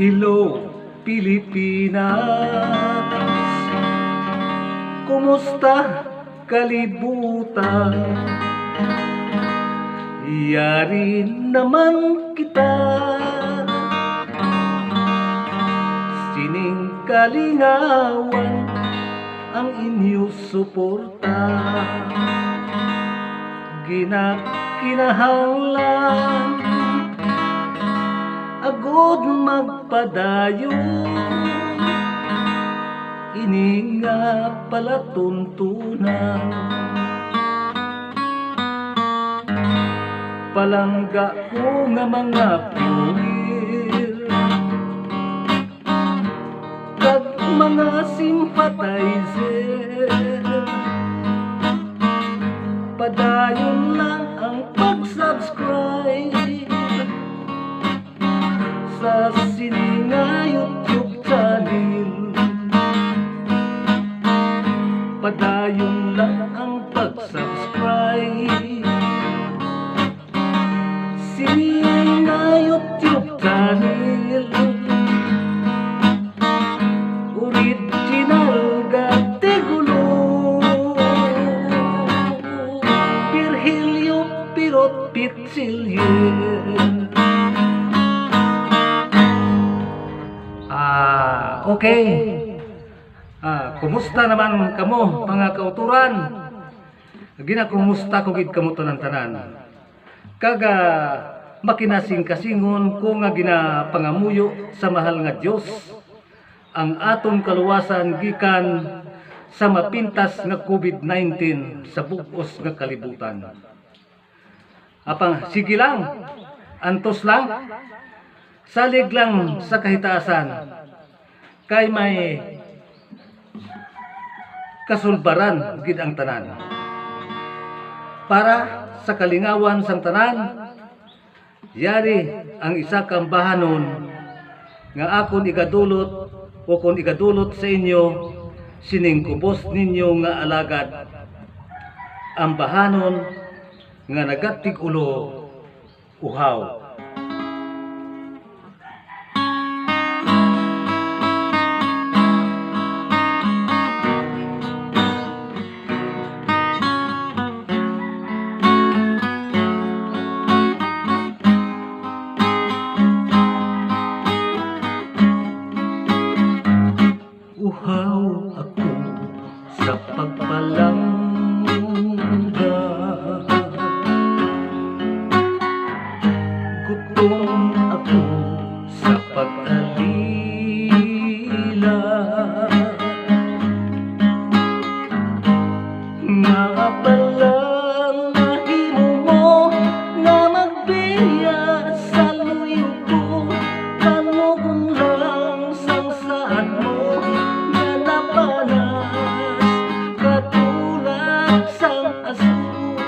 Hello, Pilipinas. Kumusta kalibutan? Yari naman kita. Sining kalingawan ang inyo suporta. Kinahanglan agod magpadayon, ini nga pala tuntunan. Palangga ko nga mga pionir kag mga sympathizer, padayon lang ang pag-subscribe sa Sininga YouTube channel. Padayon lang ang pag-subscribe Sininga YouTube channel. Original Gatigulo, Virgilio Pirot Pitsilye. Okay. Kumusta naman kamo mga kauturan? Ginakumusta ko gid kamo tanan-tanan. Kaga makinasing-kasingon ko nga ginapangamuyo sa mahal nga Dios ang aton kaluwasan gikan sa mapintas nga COVID-19 sa bug-os nga kalibutan. Apang sige lang, antos lang, salig lang sa kahitaasan. Kay may kasulbaran gid ang tanan. Para sa kalingawan sang tanan, yari ang isa kang bahanon nga akon igadulot o kung igadulot sa inyo sining kubos ninyo nga alagad, ang bahanon nga nagatig ulo uhaw. Uhaw ako sa pagpalangga, gutom ako sa pag-alila, nga palang nahimo mo nga magbiya sa luyo ko, kanugon lang sang saan mo katulad sang asul.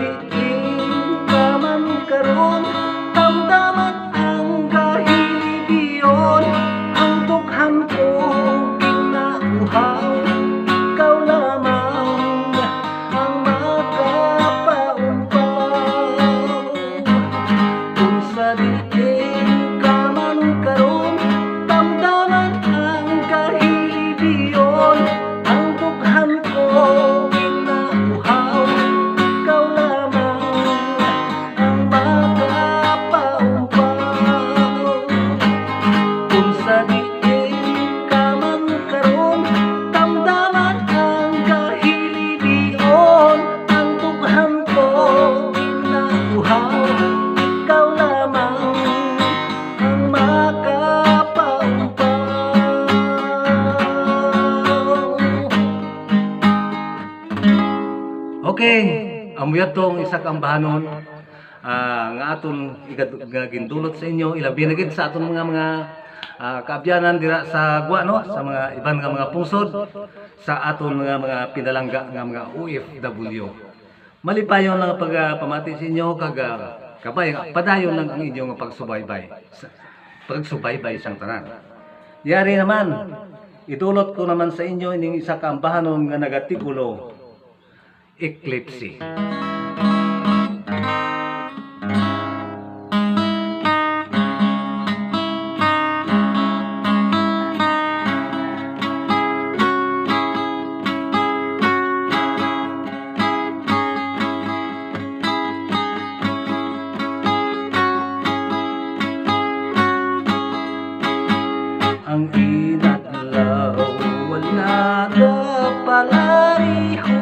diin ka man karon, damdaman ang kahilibiyon, ang dughan ko ginauhaw, ikaw lamang ang makapaumpaw. Kung sa diin ka man karon, damdaman ang kahilibiyon, ang dughan ko ginauhaw, ikaw lamang ang makapaumpaw. Kung sa diin ka man karon, damdaman ang kahilibiyon, ang dughan ko ginauhaw, ikaw lamang ang makapaumpaw. Okay, amuyat tong isa kang bahanon nga aton gindulot sa inyo, ilabi na gid sa aton mga kaabyanan dira sa Gwa, no, sa mga iban nga mga pungsod, sa aton mga pinalangga nga mga OFW. Malipayon lang ang pagpamati sa inyo, kag kabay padayon lang ang inyong pagsubaybay sang tanan. Yari naman, idulot ko naman sa inyo ining isa ka bahanon nga nagatikulo, Eclipse. Ang inadlaw wala ka palariho,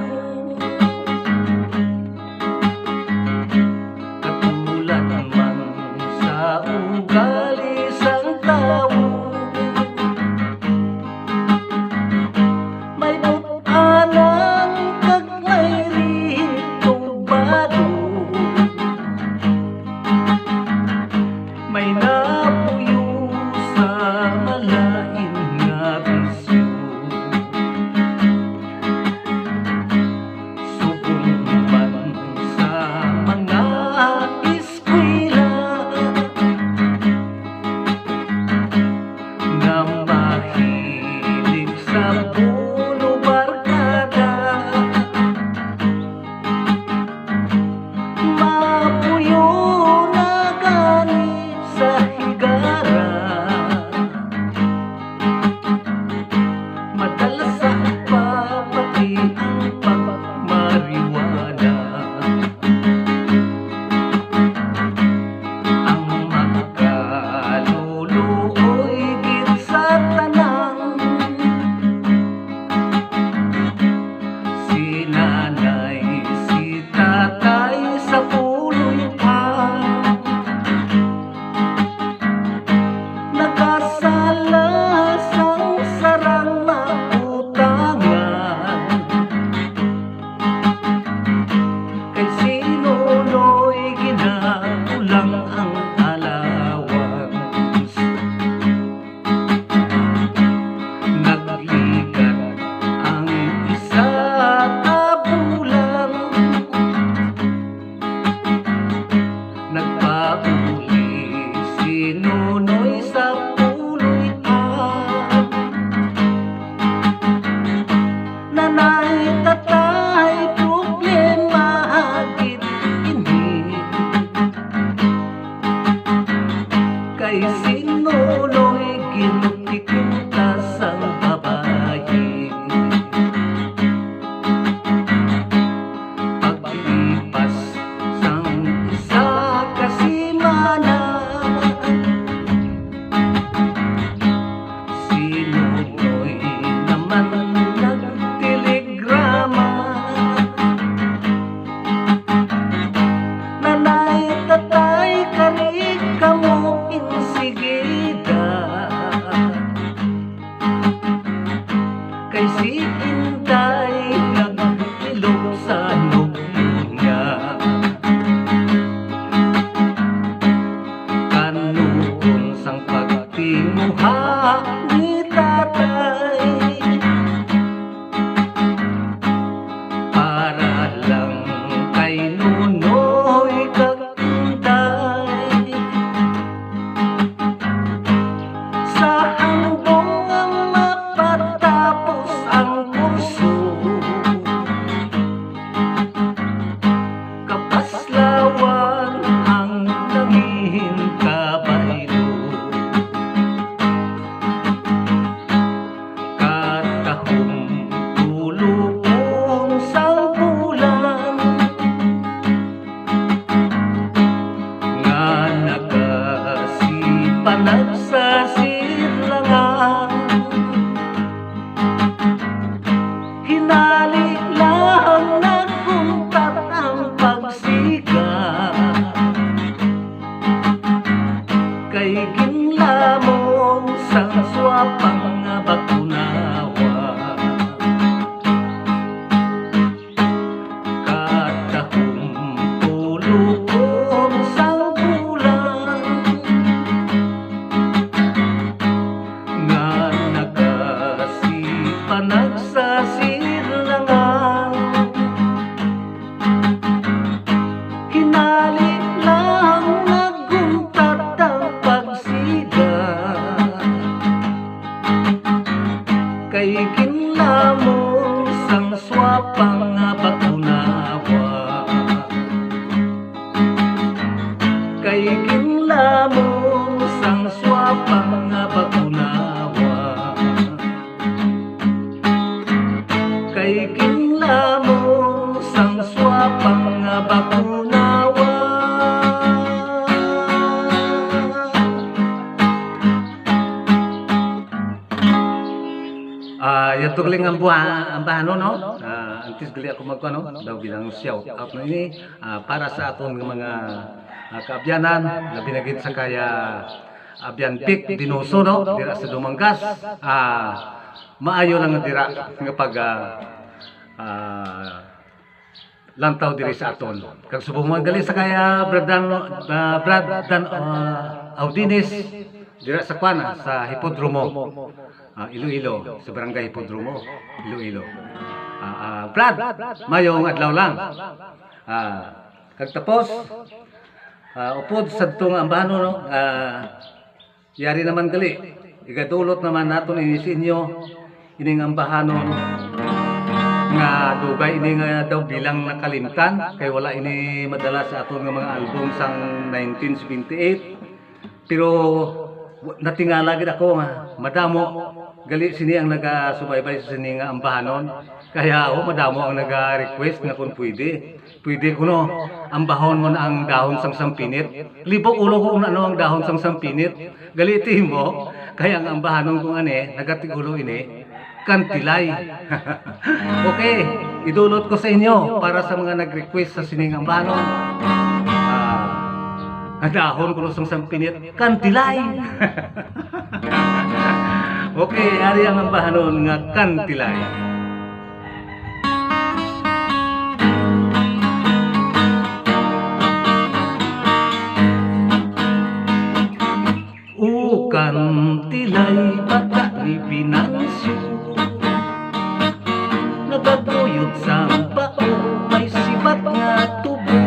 Lawan ang langin kabaylo, katahong tulupong sa bulan, nga nagasipanag sa silangan. Hinali lang nagkuntat ang pagsiga, kay ginlamong sang swapang nga bakunawa. Katahong tulupong sang bulan, nga nagasipanag sa silangan. Hinali lang nagkuntat ang pagsiga, kay ginlamong sang swapang nga bakunawa. Kay ginlamong sang swapang nga bakunawa. Kay ginlamong sang swapang nga bakunawa. Yan tugaling ang bahano, no? Antes gali ako magkano, daw bilang shout out na ini para sa aton nga mga kaabyanan, labi na gid sa kaya abyan Pik Dinuso, no? Dira sa Dumangas. Maayo lang nga dira nga pag lantaw diri sa aton. Kag subong mo gali sa kaya Brad Dan Audines dira sa Kuana sa Hipodromo. Iloilo, sa Barangay Hipodromo, Iloilo. Brad, mayong adlaw lang. Kag tapos upod sa itong ambano, no? Yari naman gali. Igadulot naman naton ini sa inyo ining ambahanon nga dugay ini nga daw bilang nakalimtan kay wala ini madala sa aton nga mga album sang 1978. Pero natingala gid ako nga madamo gali sini ang nagasubaybay sa sini nga ambahanon. Kaya madamo ang naga-request nga kung pwede kuno ambahon mo na ang dahon sang sampinit. Libok ulo ko ano ang dahon sang sampinit. Galiti mo kaya ang ambahanon kung ane nagatigulo ini kantilay. Okay, idulot ko sa inyo para sa mga nag-request sa sining ambahanon. Dahon ko sang sampinit kantilay. Okay, ari ang ambahanon nga kantilay. Kantilay bata ni Binancio, nagaguyod sa bao, may sibat nga tubo.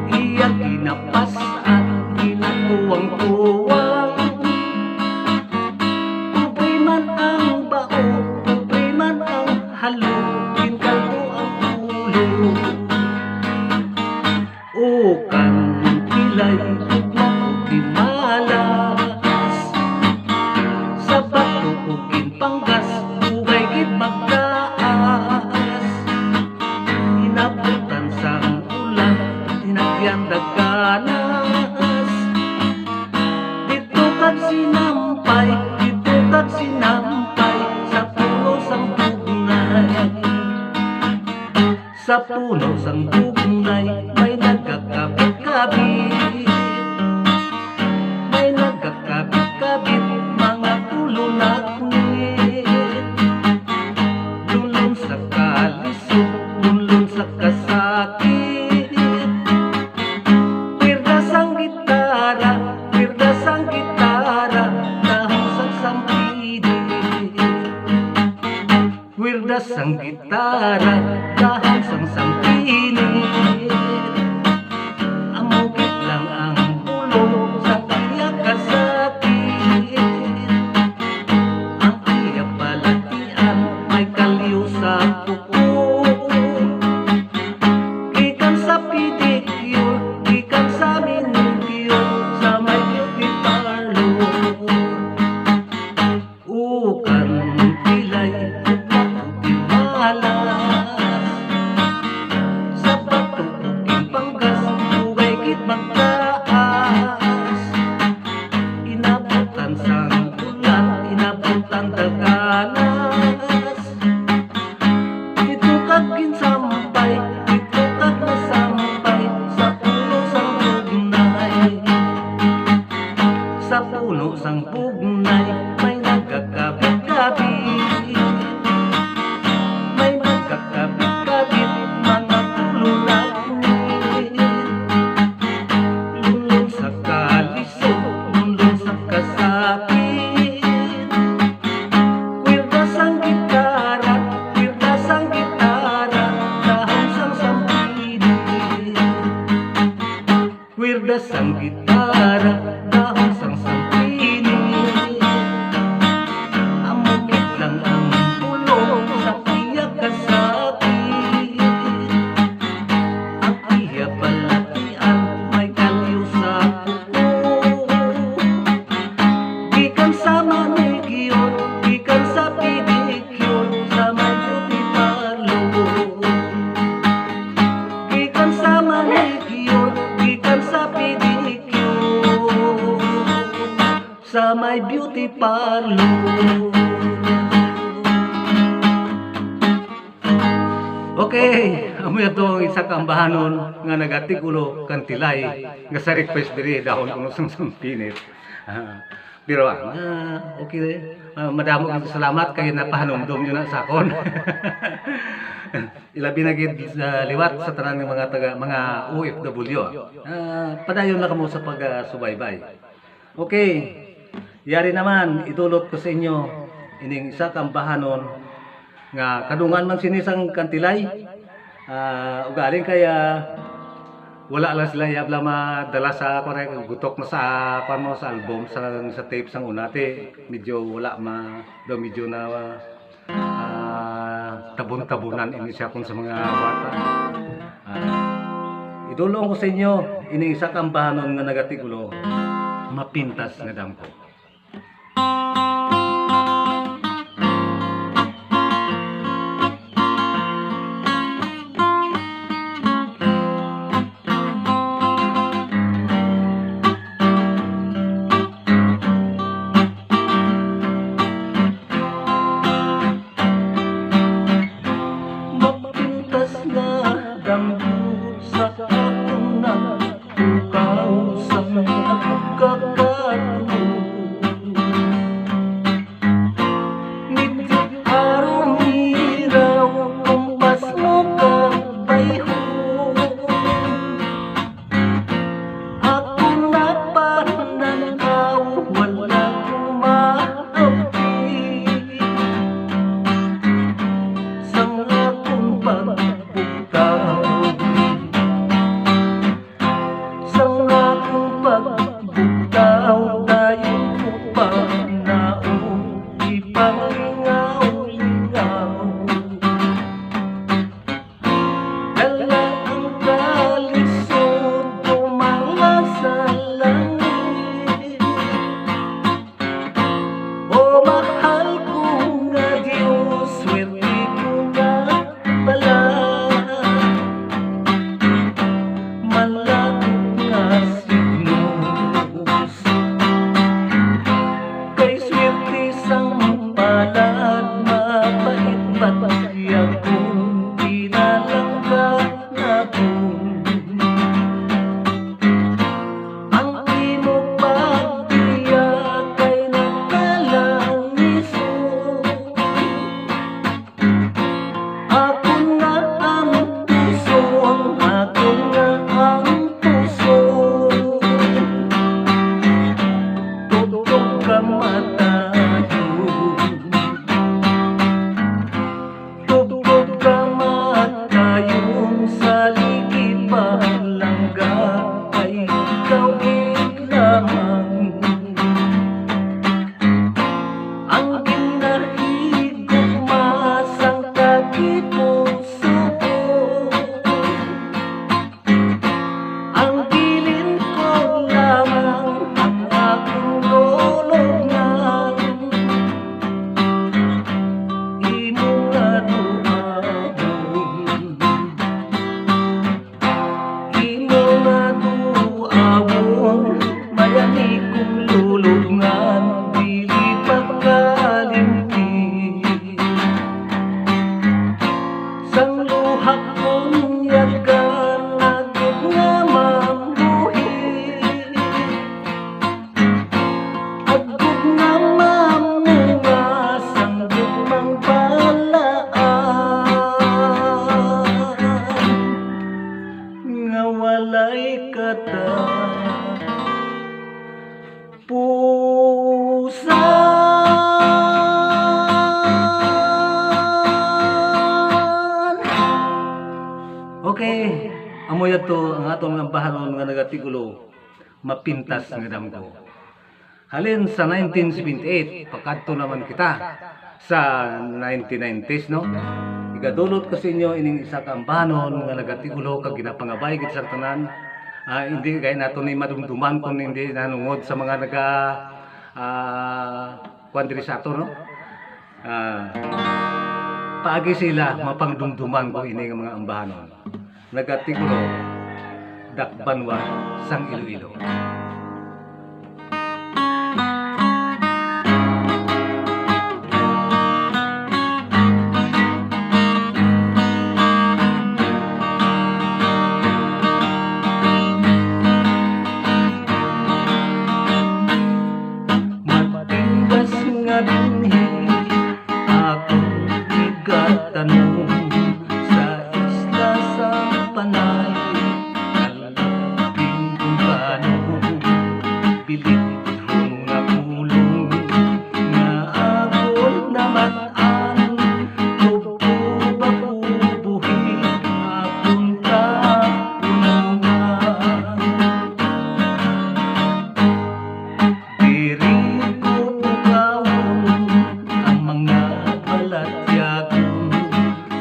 Iya ginapasan, ginatuwang-tuwang, ubay man ang bao, ubay man ang halo, ginkalbo ang ulo. O kantilay di malas sa bato ugin panggas ugay gid magtaas, inabutan sang ulan tinagyan daganas. Dito kag sinampay sa puno sang bugnay, sa puno sang bugnay may nagkakabit-kabit, kabit mga tulunaknit, dulon sa kalisod, dulon sa kasakit. Wirda sang gitara, dahon sang sampinit. Wirda sang gitara, dahon sang sampinit. Amugit lang ang bulong sa tiyak kasakit. Sa puko, kwirda sang gitara, dahon sang sampini, amukit lang ang pulong sa tiyak kasakit. Ang iya palakian may kalyo sa kuko, gikan sa manikyon, gikan sa pedikyon, sa may beauty parlor. Gikan sa manikyon, gikan sa pedikyon, sa may beauty parlor. Okay, amo ito ang isa kambahanon nga nagatigulo kan tilay nga sa request diri dahon kuno sang sampinit. Pero okay, madamo kang salamat kay napahanumdum nyo na sa akon. Ilabi na gid sa liwat sa tanan ng mga OFW. Padayon na kamo sa pagsubaybay. Okay. Yari naman idulot ko sa inyo ining isa kambahanon nga kadungan man sinisang kantilay. Ugaling kaya wala lang sila yabla madala sa korek gutok na sa mo sa album sa tape sang unate medyo wala medyo na tabon-tabunan ini siya kung sa mga bata. Idulong ko sa inyo ini isa kambahanon nga nagatigulo mapintas nga damko. Okay, amoy ato ang atong bahanon nga nagatigulo mapintas nga damgo. Halin sa 1978, pakadto naman kita sa 1990s, no? Igadulot ko sa inyo ining isa ka ambanon nga nagatigulo kag ginapangabay gid sa tanan. Hindi kay nato ni madumduman kung hindi nanungod sa mga naga kwandrisato, no? Paagi sila mapangdumduman ko ini nga mga ambanon. Nagatigulo dakbanwa sang Iloilo. Matindas nga binhi akong igatanong sa isla sa Panay, kalabing kung paano pilit kong napulong nga ako naman ang tugtuba bubuhi akong kapunungan. Diri ko bukawon ang mga balatyagon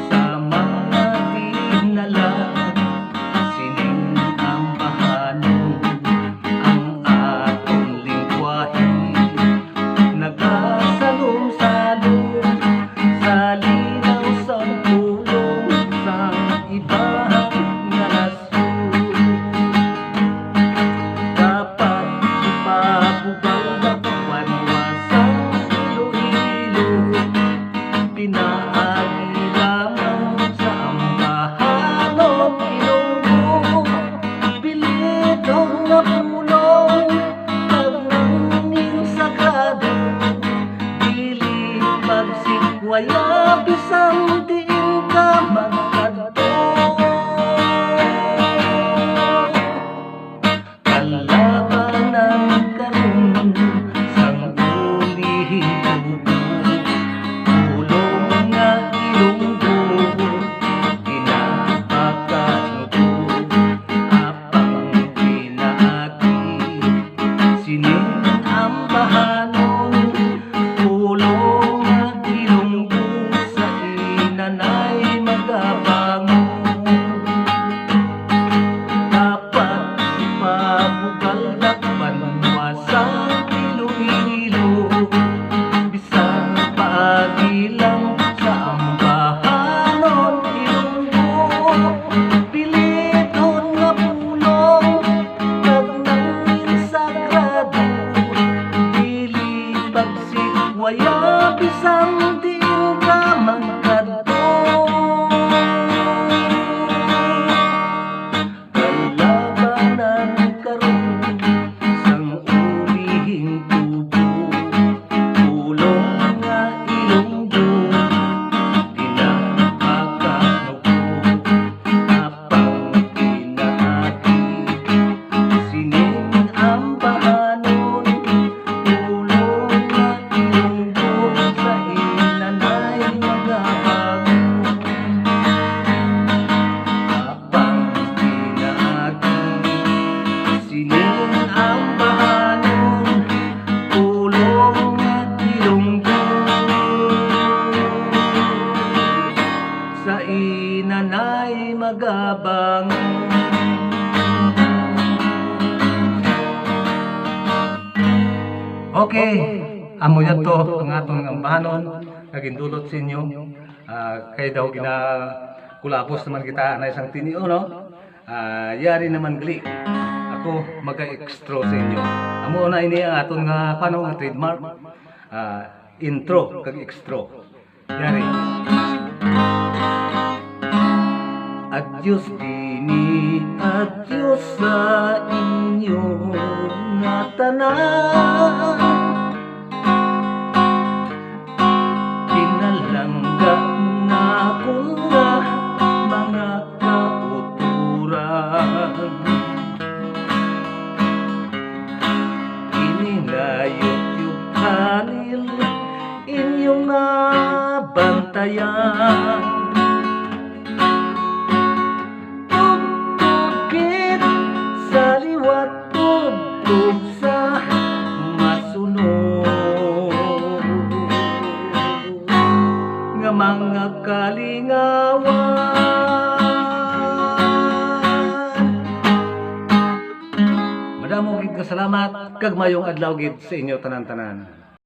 sa mga dinala, sining ambahanon ang atong lingwahe, nagasalong-salong sa linaw sa pulong sa ibang nga nasud. Dapat ipabugal na pagwanwasang Iloilo, pinaagi lamang sa ambahanon Ilonggo. Bilidong nga pulong tagnanging sagrado, dili magsikwaya bisan diin ka magkadto. Kalabanan karon sang ulihing tubo, pulong nga Ilonggo, ginapakanuto apang pinaagi, sining ambahanon, pulong nga Ilonggo sa inanay magabangon. Dapat ipabugal dakbanwasang Iloilo, bisan paagi lang sa ambahanon Ilonggo. Pilidon nga pulong tagnanging sagrado, dili pagsikwaya bisan diin ka magkadto. Kalabanan karon sang ulihing tubo, pulong nga Ilonggo, ginapakanuto apang pinaagi, sining ambahanon, pulong nga Ilonggo sa inanay magabangon. Apang pinaagi, sining ambahanon, pulong nga Ilonggo sa inanay magabangon. Okay, amo yan to ang atong ambahanon nagindulot sa inyo. Kay daw kulapos naman kita na isang tiniyo, no? Yari naman gali ako maga-extro sa inyo. Amo na ini ang aton nga paano nga trademark, intro kag extro. Yari. Adios dini, adios sa inyo nga tanan, pinalangga na akong nga mga kauturan. Ininayot yung kanil inyong nga bantayan, tugtugit sa liwat pod mga kalingawan. Madamo gid nga salamat kag mayong adlaw gid sa inyo tanan-tanan.